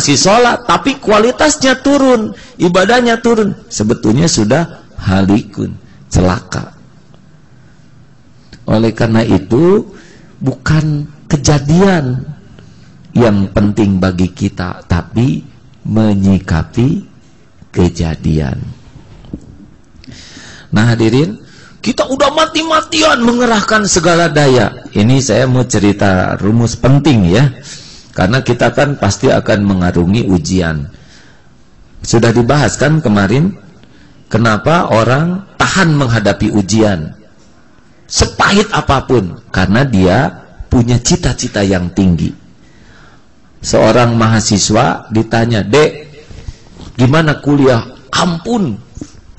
masih sholat, tapi kualitasnya turun, ibadahnya turun, sebetulnya sudah halikun, celaka. Oleh karena itu, bukan kejadian yang penting bagi kita, tapi menyikapi kejadian. Nah hadirin, kita udah mati-matian mengerahkan segala daya. Ini saya mau cerita rumus penting ya, karena kita kan pasti akan mengarungi ujian. Sudah dibahas kan kemarin, kenapa orang tahan menghadapi ujian sepahit apapun, karena dia punya cita-cita yang tinggi. Seorang mahasiswa ditanya, "Dek, gimana kuliah?" "Ampun,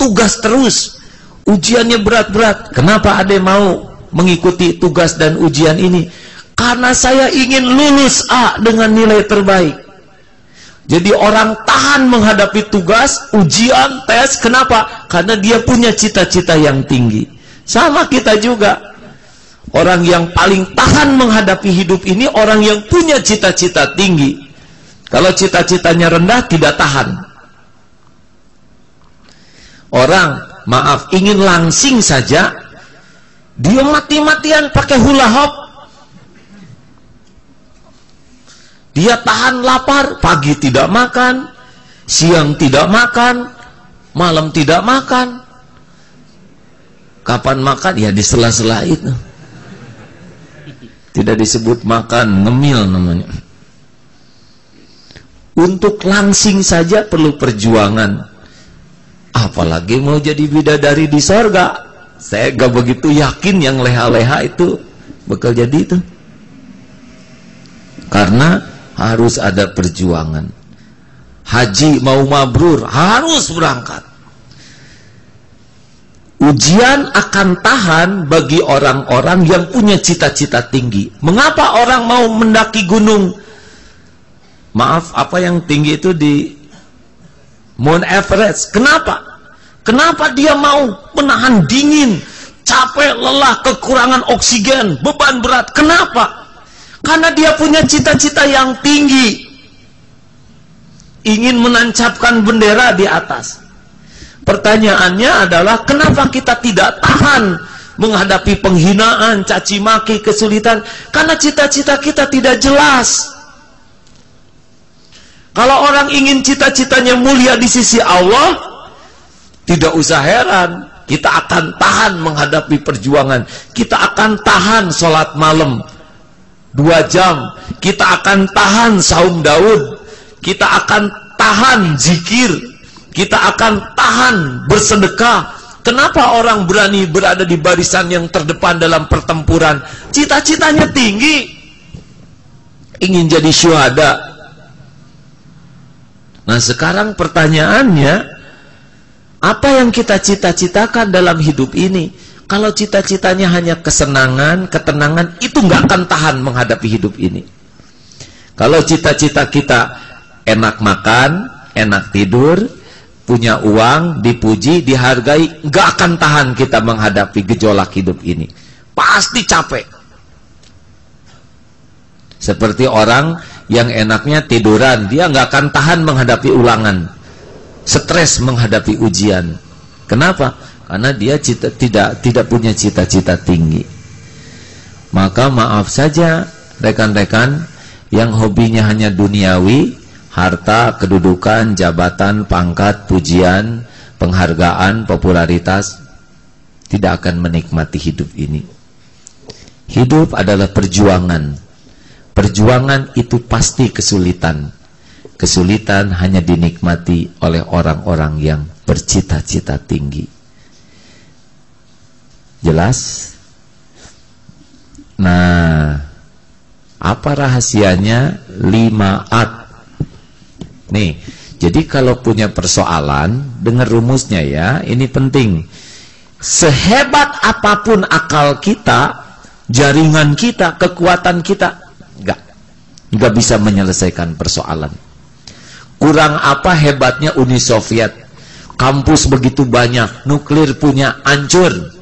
tugas terus, ujiannya berat-berat." "Kenapa adek mau mengikuti tugas dan ujian ini?" "Karena saya ingin lulus A dengan nilai terbaik." Jadi orang tahan menghadapi tugas, ujian, tes. Kenapa? Karena dia punya cita-cita yang tinggi. Sama kita juga. Orang yang paling tahan menghadapi hidup ini orang yang punya cita-cita tinggi. Kalau cita-citanya rendah, tidak tahan. Orang, maaf, ingin langsing saja, dia mati-matian pakai hula hop. Dia tahan lapar, pagi tidak makan, siang tidak makan, malam tidak makan. Kapan makan? Ya di sela-sela itu. Tidak disebut makan, ngemil namanya. Untuk langsing saja perlu perjuangan. Apalagi mau jadi bidadari di sorga. Saya gak begitu yakin yang leha-leha itu bakal jadi itu. Karena harus ada perjuangan. Haji mau mabrur, harus berangkat. Ujian akan tahan bagi orang-orang yang punya cita-cita tinggi. Mengapa orang mau mendaki gunung? Maaf, apa yang tinggi itu di Mount Everest? Kenapa? Kenapa dia mau menahan dingin, capek, lelah, kekurangan oksigen, beban berat? Kenapa? Karena dia punya cita-cita yang tinggi. Ingin menancapkan bendera di atas. Pertanyaannya adalah, kenapa kita tidak tahan menghadapi penghinaan, caci maki, kesulitan? Karena cita-cita kita tidak jelas. Kalau orang ingin cita-citanya mulia di sisi Allah, tidak usah heran, kita akan tahan menghadapi perjuangan. Kita akan tahan sholat malam 2 jam. Kita akan tahan saum Daud. Kita akan tahan zikir. Kita akan tahan bersedekah. Kenapa orang berani berada di barisan yang terdepan dalam pertempuran? Cita-citanya tinggi, ingin jadi syuhada. Nah sekarang pertanyaannya, apa yang kita cita-citakan dalam hidup ini? Kalau cita-citanya hanya kesenangan, ketenangan, itu nggak akan tahan menghadapi hidup ini. Kalau cita-cita kita enak makan, enak tidur, punya uang, dipuji, dihargai, nggak akan tahan kita menghadapi gejolak hidup ini. Pasti capek. Seperti orang yang enaknya tiduran, dia nggak akan tahan menghadapi ulangan, stres menghadapi ujian. Kenapa? Karena dia tidak punya cita-cita tinggi. Maka maaf saja rekan-rekan yang hobinya hanya duniawi, harta, kedudukan, jabatan, pangkat, pujian, penghargaan, popularitas, tidak akan menikmati hidup ini. Hidup adalah perjuangan. Perjuangan itu pasti kesulitan. Kesulitan hanya dinikmati oleh orang-orang yang bercita-cita tinggi. Jelas? Nah, apa rahasianya? 5A. Nih, jadi kalau punya persoalan, dengar rumusnya ya, ini penting. Sehebat apapun akal kita, jaringan kita, kekuatan kita, nggak bisa menyelesaikan persoalan. Kurang apa hebatnya Uni Soviet? Kampus begitu banyak, nuklir punya, hancur.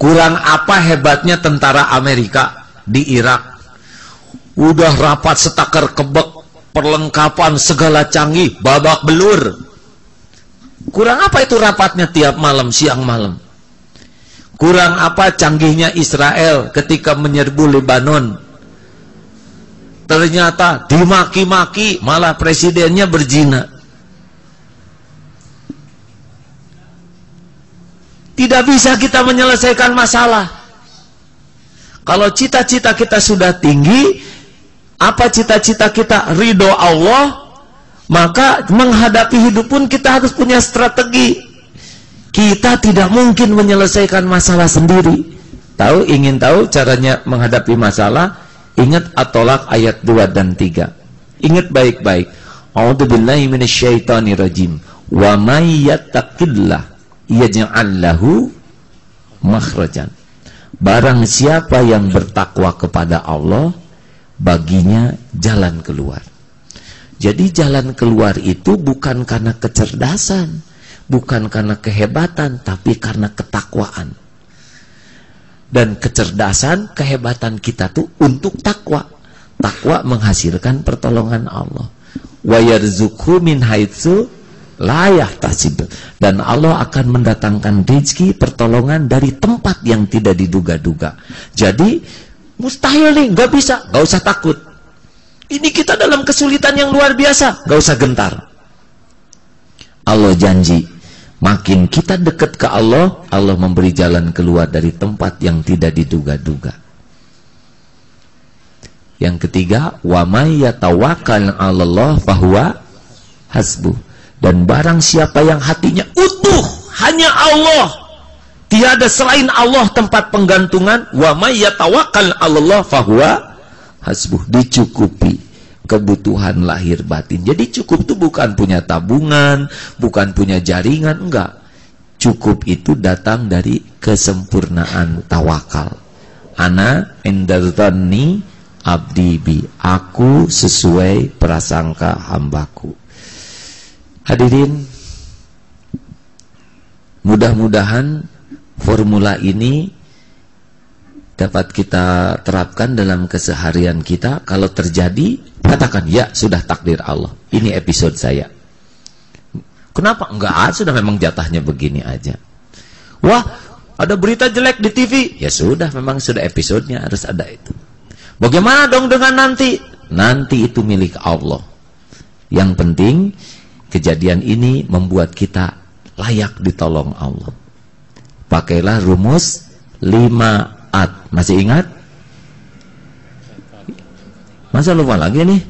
Kurang apa hebatnya tentara Amerika di Irak? Udah rapat setakar kebek, perlengkapan segala canggih, babak belur. Kurang apa itu rapatnya tiap malam, siang malam? Kurang apa canggihnya Israel ketika menyerbu Lebanon? Ternyata dimaki-maki, malah presidennya berzina. Tidak bisa kita menyelesaikan masalah. Kalau cita-cita kita sudah tinggi, apa cita-cita kita? Ridho Allah, maka menghadapi hidup pun kita harus punya strategi. Kita tidak mungkin menyelesaikan masalah sendiri. Ingin tahu caranya menghadapi masalah? Ingat At-Tolaq ayat 2 dan 3. Ingat baik-baik. A'udzubillahi minasyaitonirrajim. Wa may yattaqillah yaj'al lahu makhrajan. Barang siapa yang bertakwa kepada Allah, baginya jalan keluar. Jadi jalan keluar itu bukan karena kecerdasan, bukan karena kehebatan, tapi karena ketakwaan. Dan kecerdasan, kehebatan kita tuh untuk takwa. Takwa menghasilkan pertolongan Allah. Wa yarzuqhu min haitsu la yahtasib. Dan Allah akan mendatangkan rezeki, pertolongan dari tempat yang tidak diduga-duga. Jadi mustahil nih, nggak bisa, nggak usah takut. Ini kita dalam kesulitan yang luar biasa, nggak usah gentar. Allah janji, makin kita dekat ke Allah, Allah memberi jalan keluar dari tempat yang tidak diduga-duga. Yang ketiga, wa may yatawakkal 'alallah fahuwa hasbuh. Dan barang siapa yang hatinya utuh hanya Allah, tiada selain Allah tempat penggantungan, wa may yatawakkal 'alallah fahuwa hasbuh, dicukupi kebutuhan lahir batin. Jadi cukup itu bukan punya tabungan, bukan punya jaringan, enggak. Cukup itu datang dari kesempurnaan tawakal. Ana indadzanni abdi bi, aku sesuai prasangka hambaku. Hadirin, mudah-mudahan formula ini dapat kita terapkan dalam keseharian kita. Kalau terjadi, katakan, ya sudah takdir Allah, ini episode saya. Kenapa? Enggak, sudah memang jatahnya begini aja. Wah, ada berita jelek di TV, ya sudah, memang sudah episodenya harus ada itu. Bagaimana dong dengan nanti? Nanti itu milik Allah. Yang penting kejadian ini membuat kita layak ditolong Allah. Pakailah rumus 5A. Masih ingat? Masa lupa lagi nih?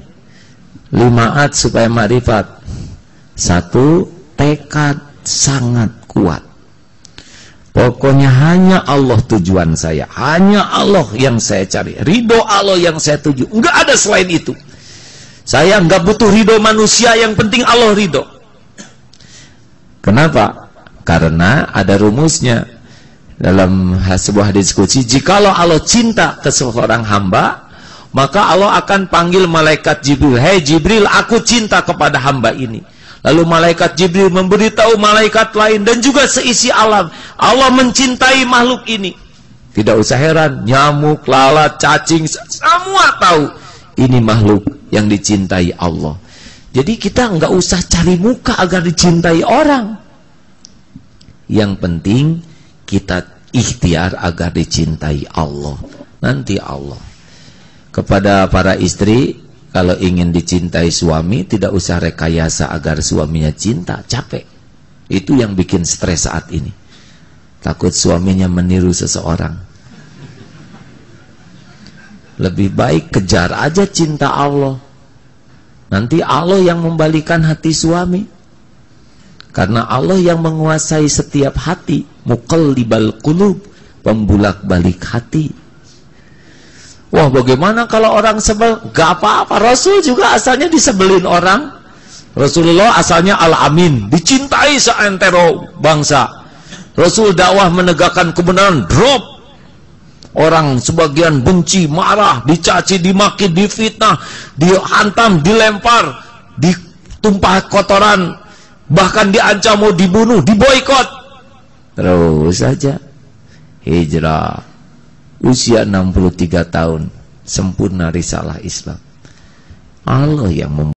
5A supaya makrifat. 1, tekad sangat kuat. Pokoknya hanya Allah tujuan saya, hanya Allah yang saya cari, ridho Allah yang saya tuju, enggak ada selain itu. Saya enggak butuh ridho manusia, yang penting Allah ridho. Kenapa? Karena ada rumusnya dalam sebuah diskusi. Jikalau Allah cinta ke seorang hamba, maka Allah akan panggil malaikat Jibril. Hei Jibril, aku cinta kepada hamba ini. Lalu malaikat Jibril memberitahu malaikat lain dan juga seisi alam, Allah mencintai makhluk ini. Tidak usah heran, nyamuk, lalat, cacing, semua tahu ini makhluk yang dicintai Allah. Jadi kita nggak usah cari muka agar dicintai orang. Yang penting kita ikhtiar agar dicintai Allah. Nanti Allah. Kepada para istri, kalau ingin dicintai suami, tidak usah rekayasa agar suaminya cinta, capek. Itu yang bikin stres saat ini. Takut suaminya meniru seseorang. Lebih baik kejar aja cinta Allah. Nanti Allah yang membalikan hati suami. Karena Allah yang menguasai setiap hati. Muqallibal qulub, pembulak-balik hati. Wah, bagaimana kalau orang sebel? Gak apa-apa, Rasul juga asalnya disebelin orang. Rasulullah asalnya Al-Amin, dicintai seantero bangsa. Rasul dakwah menegakkan kebenaran, drop. Orang sebagian benci, marah, dicaci, dimaki, difitnah, dihantam, dilempar, ditumpah kotoran, bahkan diancam mau dibunuh, diboikot. Terus saja hijrah, usia 63 tahun, sempurna risalah Islam. Allah yang